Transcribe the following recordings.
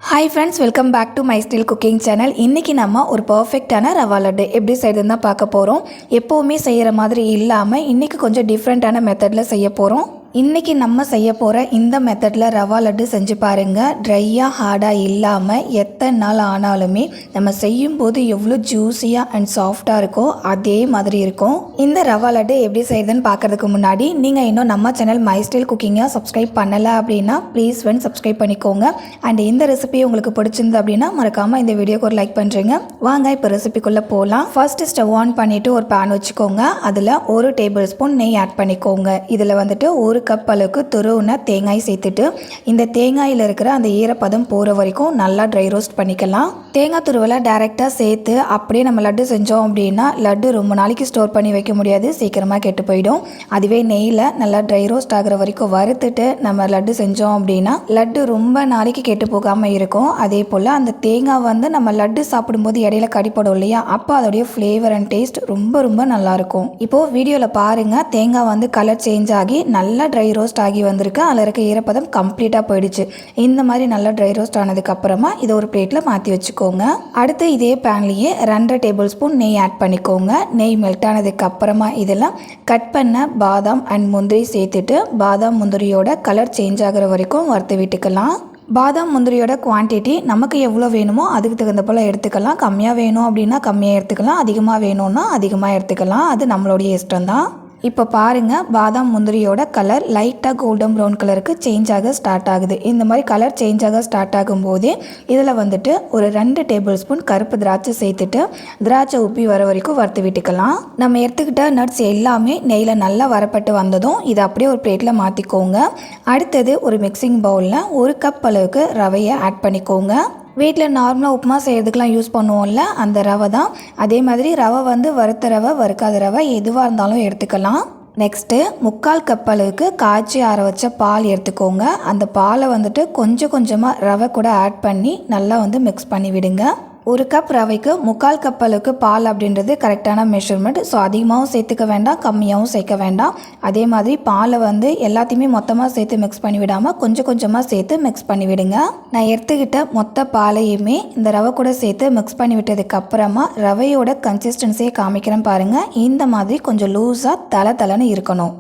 Hi friends, welcome back to my style cooking channel. இன்றைக்கி நம்ம ஒரு பர்ஃபெக்டான ரவா லட்டு எப்படி செய்யுதுன்னு தான் பார்க்க போகிறோம். எப்போவுமே செய்கிற மாதிரி இல்லாமல் இன்றைக்கி கொஞ்சம் டிஃப்ரெண்ட்டான மெத்தடில் செய்ய போகிறோம். இன்றைக்கி நம்ம செய்ய போகிற இந்த மெத்தடில் ரவா லட்டு செஞ்சு பாருங்கள். ட்ரையாக ஹார்டாக இல்லாமல் எத்தனை நாள் ஆனாலுமே நம்ம செய்யும்போது எவ்வளோ ஜூஸியாக அண்ட் சாஃப்டாக இருக்கோ அதே மாதிரி இருக்கும். இந்த ரவா லட்டு எப்படி செய்யுதுன்னு பார்க்குறதுக்கு முன்னாடி நீங்கள் இன்னும் நம்ம சேனல் மை ஸ்டைல் குக்கிங்கை சப்ஸ்கிரைப் பண்ணலை அப்படின்னா ப்ளீஸ் ஃப்ரெண்ட்ஸ் சப்ஸ்கிரைப் பண்ணிக்கோங்க. அண்ட் இந்த ரெசிபி உங்களுக்கு பிடிச்சிருந்து அப்படின்னா மறக்காமல் இந்த வீடியோக்கு ஒரு லைக் பண்ணுறீங்க. வாங்க இப்போ ரெசிபிக்குள்ளே போகலாம். ஃபர்ஸ்ட் ஸ்டவ் ஆன் பண்ணிவிட்டு ஒரு பேன் வச்சுக்கோங்க. அதில் 1 டேபிள் ஸ்பூன் நெய் ஆட் பண்ணிக்கோங்க. இதில் வந்துட்டு 1 கப் அளவுக்கு துருவுன தேங்காய் சேர்த்துட்டு இந்த தேங்காயில் இருக்கிற அந்த ஈரப்பதம் போகிற வரைக்கும் நல்லா ட்ரை ரோஸ்ட் பண்ணிக்கலாம். தேங்காய் துருவலை டைரெக்டாக சேர்த்து அப்படியே நம்ம லட்டு செஞ்சோம் அப்படின்னா லட்டு ரொம்ப நாளைக்கு ஸ்டோர் பண்ணி வைக்க முடியாது, சீக்கிரமாக கெட்டு போயிடும். அதுவே நெய்யில் நல்லா ட்ரை ரோஸ்ட் ஆகிற வரைக்கும் வறுத்துட்டு நம்ம லட்டு செஞ்சோம் அப்படின்னா லட்டு ரொம்ப நாளைக்கு கெட்டு போகாமல் இருக்கும். அதே போல் அந்த தேங்காய் வந்து நம்ம லட்டு சாப்பிடும்போது இடையில கடிப்படும் இல்லையா, அப்போ அதோடைய ஃப்ளேவர் அண்ட் டேஸ்ட் ரொம்ப ரொம்ப நல்லாயிருக்கும். இப்போது வீடியோவில் பாருங்கள், தேங்காய் வந்து கலர் சேஞ்ச் ஆகி நல்லா ட்ரை ரோஸ்ட் ஆகி வந்திருக்கு. அதில் இருக்க ஈரப்பதம் கம்ப்ளீட்டாக போயிடுச்சு. இந்த மாதிரி நல்லா ட்ரை ரோஸ்ட் ஆனதுக்கப்புறமா இதை ஒரு பிளேட்டில் மாற்றி வச்சுக்கோங்க. அடுத்து இதே பேன்லேயே 2 டேபிள் ஸ்பூன் நெய் ஆட் பண்ணிக்கோங்க. நெய் மெல்ட் ஆனதுக்கப்புறமா இதில் கட் பண்ண பாதாம் அண்ட் முந்திரி சேர்த்துட்டு பாதாம் முந்திரியோட கலர் சேஞ்ச் ஆகிற வரைக்கும் வறுத்து விட்டுக்கலாம். பாதாம் முந்திரியோட குவான்டிட்டி நமக்கு எவ்வளோ வேணுமோ அதுக்கு தகுந்த போல் எடுத்துக்கலாம். கம்மியாக வேணும் அப்படின்னா கம்மியாக எடுத்துக்கலாம், அதிகமாக வேணும்னா அதிகமாக எடுத்துக்கலாம். அது நம்மளுடைய இஷ்டம் தான். இப்போ பாருங்கள், பாதாம் முந்திரியோட கலர் லைட்டாக கோல்டன் ப்ரௌன் கலருக்கு சேஞ்ச் ஆக ஸ்டார்ட் ஆகுது. இந்த மாதிரி கலர் சேஞ்ச் ஆக ஸ்டார்ட் ஆகும்போதே இதில் வந்துட்டு ஒரு 2 டேபிள் ஸ்பூன் கருப்பு திராட்சை சேர்த்துட்டு திராட்சை உப்பி வர வரைக்கும் வறுத்து விட்டுக்கலாம். நம்ம எடுத்துக்கிட்ட நட்ஸ் எல்லாமே நெய்யில் நல்லா வரப்பட்டு வந்ததும் இதை அப்படியே ஒரு பிளேட்டில் மாற்றிக்கோங்க. அடுத்தது ஒரு மிக்சிங் பவுலில் 1 கப் அளவுக்கு ரவையை ஆட் பண்ணிக்கோங்க. வீட்டில் நார்மலாக உப்புமா செய்கிறதுக்கெலாம் யூஸ் பண்ணுவோம்ல, அந்த ரவை தான். அதே மாதிரி ரவை வந்து வறுத்த ரவை வறுக்காத ரவை எதுவாக இருந்தாலும் எடுத்துக்கலாம். நெக்ஸ்ட்டு 3/4 கப் அளவுக்கு காய்ச்சி ஆற வச்ச பால் எடுத்துக்கோங்க. அந்த பாலை வந்துட்டு கொஞ்சம் கொஞ்சமாக ரவை கூட ஆட் பண்ணி நல்லா வந்து மிக்ஸ் பண்ணி விடுங்க. 1 கப் ரவைக்கு 3/4 கப் அளவுக்கு பால் அப்படின்றது கரெக்டான மெஷர்மெண்ட். ஸோ அதிகமாகவும் சேர்த்துக்க வேண்டாம், கம்மியாகவும் சேர்க்க வேண்டாம். அதே மாதிரி பாலை வந்து எல்லாத்தையுமே மொத்தமாக சேர்த்து மிக்ஸ் பண்ணி விடாமல் கொஞ்சம் கொஞ்சமாக சேர்த்து மிக்ஸ் பண்ணி விடுங்க. நான் எடுத்துக்கிட்ட மொத்த பாலையுமே இந்த ரவை கூட சேர்த்து மிக்ஸ் பண்ணி விட்டதுக்கப்புறமா ரவையோட கன்சிஸ்டன்சியை காமிக்கிறேன் பாருங்கள். இந்த மாதிரி கொஞ்சம் லூஸாக தலை இருக்கணும்.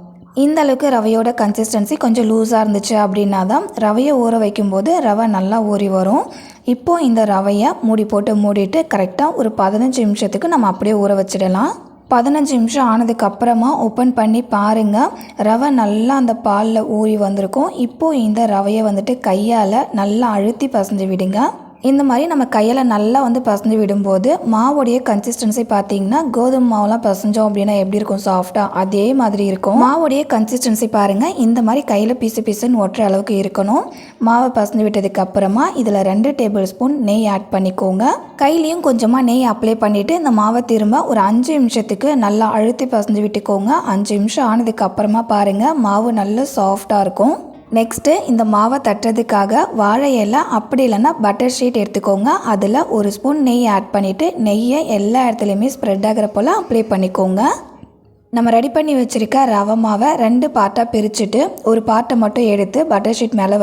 இந்த அளவுக்கு ரவையோட கன்சிஸ்டன்சி கொஞ்சம் லூஸாக இருந்துச்சு அப்படின்னா தான் ரவையை ஊற வைக்கும்போது ரவை நல்லா ஊறி வரும். இப்போது இந்த ரவையை மூடி போட்டு மூடிட்டு கரெக்டாக ஒரு 15 நிமிஷத்துக்கு நம்ம அப்படியே ஊற வச்சிடலாம். 15 நிமிஷம் ஆனதுக்கப்புறமா ஓப்பன் பண்ணி பாருங்கள், ரவை நல்லா அந்த பாலில் ஊறி வந்திருக்கும். இப்போது இந்த ரவையை வந்துட்டு கையால் நல்லா அழுத்தி பசஞ்சு விடுங்க. இந்த மாதிரி நம்ம கையில் நல்லா வந்து பசஞ்சு விடும்போது மாவோடைய கன்சிஸ்டன்சி பார்த்தீங்கன்னா கோதுமை மாவுலாம் பசஞ்சோம் அப்படின்னா எப்படி இருக்கும், சாஃப்டாக அதே மாதிரி இருக்கும். மாவோடைய கன்சிஸ்டன்சி பாருங்கள், இந்த மாதிரி கையில் பீஸுன்னு ஒட்டுற அளவுக்கு இருக்கணும். மாவை பசஞ்சு விட்டதுக்கு அப்புறமா இதில் 2 டேபிள் ஸ்பூன் நெய் ஆட் பண்ணிக்கோங்க. கையிலையும் கொஞ்சமாக நெய் அப்ளை பண்ணிவிட்டு இந்த மாவை திரும்ப ஒரு 5 நிமிஷத்துக்கு நல்லா அழுத்தி பசஞ்சு விட்டுக்கோங்க. 5 நிமிஷம் ஆனதுக்கு அப்புறமா பாருங்கள், மாவு நல்லா சாஃப்டாக இருக்கும். நெக்ஸ்ட்டு இந்த மாவை தட்டுறதுக்காக வாழை இலை அப்படி இல்லைன்னா பட்டர் ஷீட் எடுத்துக்கோங்க. அதில் 1 ஸ்பூன் நெய் ஆட் பண்ணிவிட்டு நெய்யை எல்லா இடத்துலையுமே ஸ்ப்ரெட் ஆகிற போல் அப்ளை பண்ணிக்கோங்க. நம்ம ரெடி பண்ணி வச்சுருக்க ரவை மாவை 2 பார்ட்டாக பிரிச்சுட்டு ஒரு பார்ட்டை மட்டும் எடுத்து பட்டர் ஷீட் மேலே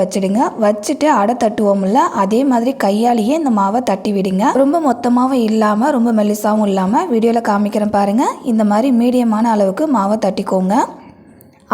வச்சுட்டு அடை தட்டுவோம்ல, அதே மாதிரி கையாலேயே இந்த மாவை தட்டி விடுங்க. ரொம்ப மொத்தமாகவும் இல்லாமல் ரொம்ப மெல்லிசாகவும் இல்லாமல் வீடியோவில் காமிக்கிறேன் பாருங்கள். இந்த மாதிரி மீடியமான அளவுக்கு மாவை தட்டிக்கோங்க.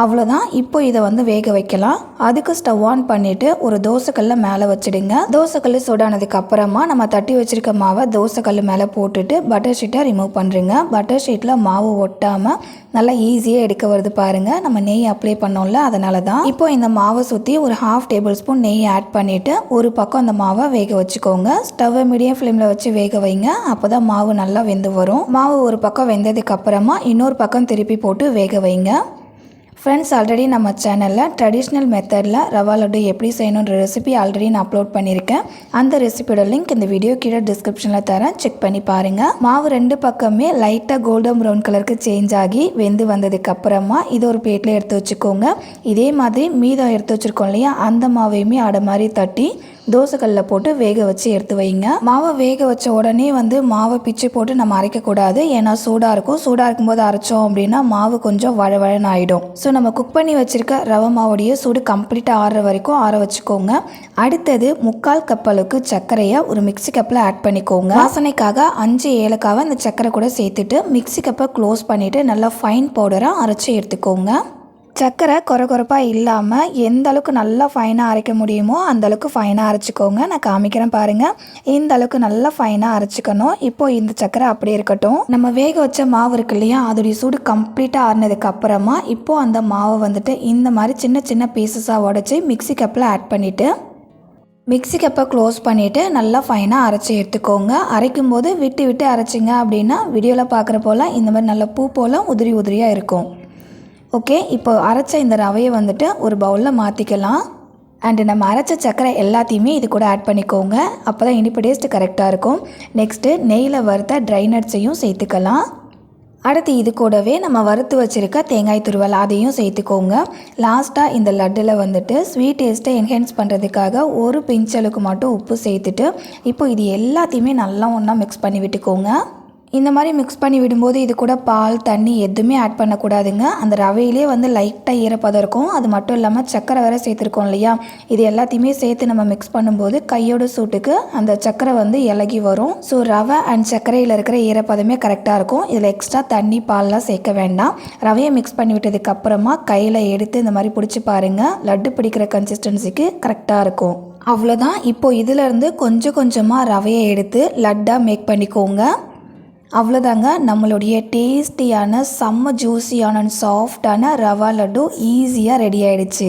அவ்வளோதான். இப்போ இதை வந்து வேக வைக்கலாம். அதுக்கு ஸ்டவ் ஆன் பண்ணிவிட்டு ஒரு தோசைக்கல்லை மேலே வச்சுடுங்க. தோசைக்கல் சூடானதுக்கு அப்புறமா நம்ம தட்டி வச்சுருக்க மாவை தோசைக்கல் மேலே போட்டுட்டு பட்டர் ஷீட்டை ரிமூவ் பண்ணுறீங்க. பட்டர் ஷீட்டில் மாவு ஒட்டாமல் நல்லா ஈஸியாக எடுக்க வருது பாருங்கள். நம்ம நெய் அப்ளை பண்ணோம்ல, அதனால தான். இப்போ இந்த மாவை சுற்றி ஒரு 1/2 டேபிள் ஸ்பூன் நெய் ஆட் பண்ணிவிட்டு ஒரு பக்கம் அந்த மாவை வேக வச்சுக்கோங்க. ஸ்டவ்வை மீடியம் ஃப்ளேமில் வச்சு வேக வைங்க. அப்போ தான் மாவு நல்லா வெந்து வரும். மாவு ஒரு பக்கம் வெந்ததுக்கு அப்புறமா இன்னொரு பக்கம் திருப்பி போட்டு வேக வைங்க. ஃப்ரெண்ட்ஸ், ஆல்ரெடி நம்ம சேனலில் ட்ரெடிஷ்னல் மெத்தடில் ரவா லட்டு எப்படி செய்யணுன்ற ரெசிபி ஆல்ரெடி நான் அப்லோட் பண்ணியிருக்கேன். அந்த ரெசிபியோட லிங்க் இந்த வீடியோ கீழே டிஸ்கிரிப்ஷனில் தரேன், செக் பண்ணி பாருங்கள். மாவு 2 பக்கமே லைட்டாக கோல்டன் ப்ரௌன் கலருக்கு சேஞ்ச் ஆகி வெந்து வந்ததுக்கப்புறமா இது ஒரு பிளேட்டில் எடுத்து வச்சுக்கோங்க. இதே மாதிரி மீதம் எடுத்து வச்சுருக்கோம் இல்லையா, அந்த மாவையுமே அடை மாதிரி தட்டி தோசைக்கல்லில் போட்டு வேக வச்சு எடுத்து வைங்க. மாவை வேக வச்ச உடனே வந்து மாவை பிச்சு போட்டு நம்ம அரைக்கக்கூடாது. ஏன்னா சூடாக இருக்கும். சூடாக இருக்கும்போது அரைச்சோம் அப்படின்னா மாவு கொஞ்சம் வழவழன்னு ஆகிடும். ஸோ நம்ம குக் பண்ணி வச்சுருக்க ரவை மாவுடைய சூடு கம்ப்ளீட்டாக ஆறுற வரைக்கும் ஆற வச்சுக்கோங்க. அடுத்தது 3/4 கப் அளவுக்கு சர்க்கரையை ஒரு மிக்சி கப்பில் ஆட் பண்ணிக்கோங்க. வாசனைக்காக 5 ஏலக்காவை இந்த சர்க்கரை கூட சேர்த்துட்டு மிக்சி கப்பை க்ளோஸ் பண்ணிவிட்டு நல்லா ஃபைன் பவுடராக அரைச்சி எடுத்துக்கோங்க. சர்க்கரை கொரகொரப்பாக இல்லாமல் எந்த அளவுக்கு நல்லா ஃபைனாக அரைக்க முடியுமோ அந்தளவுக்கு ஃபைனாக அரைச்சிக்கோங்க. நான் காமிக்கிறேன் பாருங்கள். இந்த அளவுக்கு நல்லா ஃபைனாக அரைச்சிக்கணும். இப்போது இந்த சர்க்கரை அப்படியே இருக்கட்டும். நம்ம வேக வச்ச மாவு இருக்கு இல்லையா, அதோடைய சூடு கம்ப்ளீட்டாக ஆறினதுக்கு அப்புறமா இப்போது அந்த மாவை வந்துட்டு இந்த மாதிரி சின்ன சின்ன பீசஸாக உடச்சி மிக்சி கப்பில் ஆட் பண்ணிவிட்டு மிக்சி கப்பை க்ளோஸ் பண்ணிவிட்டு நல்லா ஃபைனாக அரைச்சி எடுத்துக்கோங்க. அரைக்கும் போது விட்டு விட்டு அரைச்சிங்க அப்படின்னா வீடியோவில் பார்க்குற போல் இந்த மாதிரி நல்ல பூ போல் உதிரி உதிரியாக இருக்கும். ஓகே, இப்போ அரைச்ச இந்த ரவையை வந்துட்டு ஒரு பவுலில் மாற்றிக்கலாம். அண்டு நம்ம அரைச்ச சர்க்கரை எல்லாத்தையுமே இது கூட ஆட் பண்ணிக்கோங்க. அப்போ தான் இனிப்பு டேஸ்ட்டு கரெக்டாக இருக்கும். நெக்ஸ்ட்டு நெய்யில் வறுத்த ட்ரை நட்ஸையும் சேர்த்துக்கலாம். அடுத்து இது கூடவே நம்ம வறுத்து வச்சுருக்க தேங்காய் துருவல் அதையும் சேர்த்துக்கோங்க. லாஸ்ட்டாக இந்த லட்டில் வந்துட்டு ஸ்வீட் டேஸ்ட்டை என்ஹான்ஸ் பண்ணுறதுக்காக ஒரு பிஞ்சளவுக்கு மட்டும் உப்பு சேர்த்துட்டு இப்போ இது எல்லாத்தையுமே நல்லா ஒன்றா மிக்ஸ் பண்ணி விட்டுக்கோங்க. இந்த மாதிரி மிக்ஸ் பண்ணி விடும்போது இது கூட பால் தண்ணி எதுவுமே ஆட் பண்ணக்கூடாதுங்க. அந்த ரவையிலே வந்து லைட்டாக ஈரப்பதம் இருக்கும். அது மட்டும் இல்லாமல் சர்க்கரை வேறு சேர்த்துருக்கோம் இல்லையா, இது எல்லாத்தையுமே சேர்த்து நம்ம மிக்ஸ் பண்ணும்போது கையோட சூட்டுக்கு அந்த சர்க்கரை வந்து இலகி வரும். ஸோ ரவை அண்ட் சர்க்கரையில் இருக்கிற ஈரப்பதமே கரெக்டாக இருக்கும். இதில் எக்ஸ்ட்ரா தண்ணி பால்லாம் சேர்க்க வேண்டாம். ரவையை மிக்ஸ் பண்ணி விட்டதுக்கப்புறமா கையில் எடுத்து இந்த மாதிரி பிடிச்சி பாருங்கள். லட்டு பிடிக்கிற கன்சிஸ்டன்சிக்கு கரெக்டாக இருக்கும். அவ்வளோதான். இப்போது இதிலேருந்து கொஞ்சம் கொஞ்சமாக ரவையை எடுத்து லட்டாக மேக் பண்ணிக்கோங்க. அவ்வளோதாங்க, நம்மளுடைய டேஸ்டியான செம்ம ஜூஸியான அண்ட் சாஃப்டான ரவா லட்டு ஈஸியாக ரெடி ஆகிடுச்சு.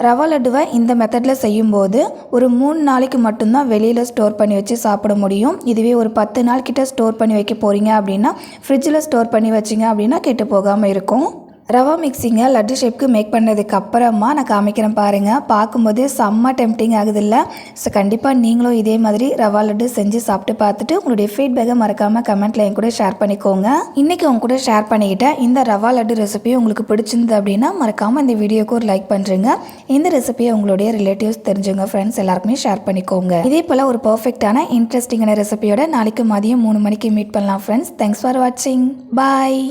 ரவா லட்டுவை இந்த மெத்தடில் செய்யும்போது ஒரு 3 நாளைக்கு மட்டும்தான் வெளியில் ஸ்டோர் பண்ணி வச்சு சாப்பிட முடியும். இதுவே ஒரு 10 நாள் கிட்ட ஸ்டோர் பண்ணி வைக்க போகிறீங்க அப்படின்னா ஃப்ரிட்ஜில் ஸ்டோர் பண்ணி வச்சிங்க அப்படின்னா கெட்டு போகாமல் இருக்கும். ரவா மிக்ஸிங்கை லட்டு ஷேப்க்கு மேக் பண்ணதுக்கு அப்புறமா நான் காமிக்கிறேன் பாருங்கள். பார்க்கும்போதே செம்ம டெம்ப்டிங் ஆகுதில்ல. ஸோ கண்டிப்பாக நீங்களும் இதே மாதிரி ரவா லட்டு செஞ்சு சாப்பிட்டு பார்த்துட்டு உங்களுடைய ஃபீட்பேக்கை மறக்காமல் கமெண்ட்டில் என் கூட ஷேர் பண்ணிக்கோங்க. இன்றைக்கி உங்க கூட ஷேர் பண்ணிக்கிட்டேன் இந்த ரவா லட்டு ரெசிபி உங்களுக்கு பிடிச்சிருந்தது அப்படின்னா மறக்காமல் இந்த வீடியோக்கு ஒரு லைக் பண்ணுறேங்க. இந்த ரெசிபியை உங்களுடைய ரிலேட்டிவ்ஸ் தெரிஞ்சவங்க ஃப்ரெண்ட்ஸ் எல்லாருக்குமே ஷேர் பண்ணிக்கோங்க. இதே போல் ஒரு பர்ஃபெக்டான இன்ட்ரெஸ்டிங்கான ரெசிபியோட நாளைக்கு மதியம் 3 மணிக்கு மீட் பண்ணலாம் ஃப்ரெண்ட்ஸ். தேங்க்ஸ் ஃபார் வாட்சிங். பாய்.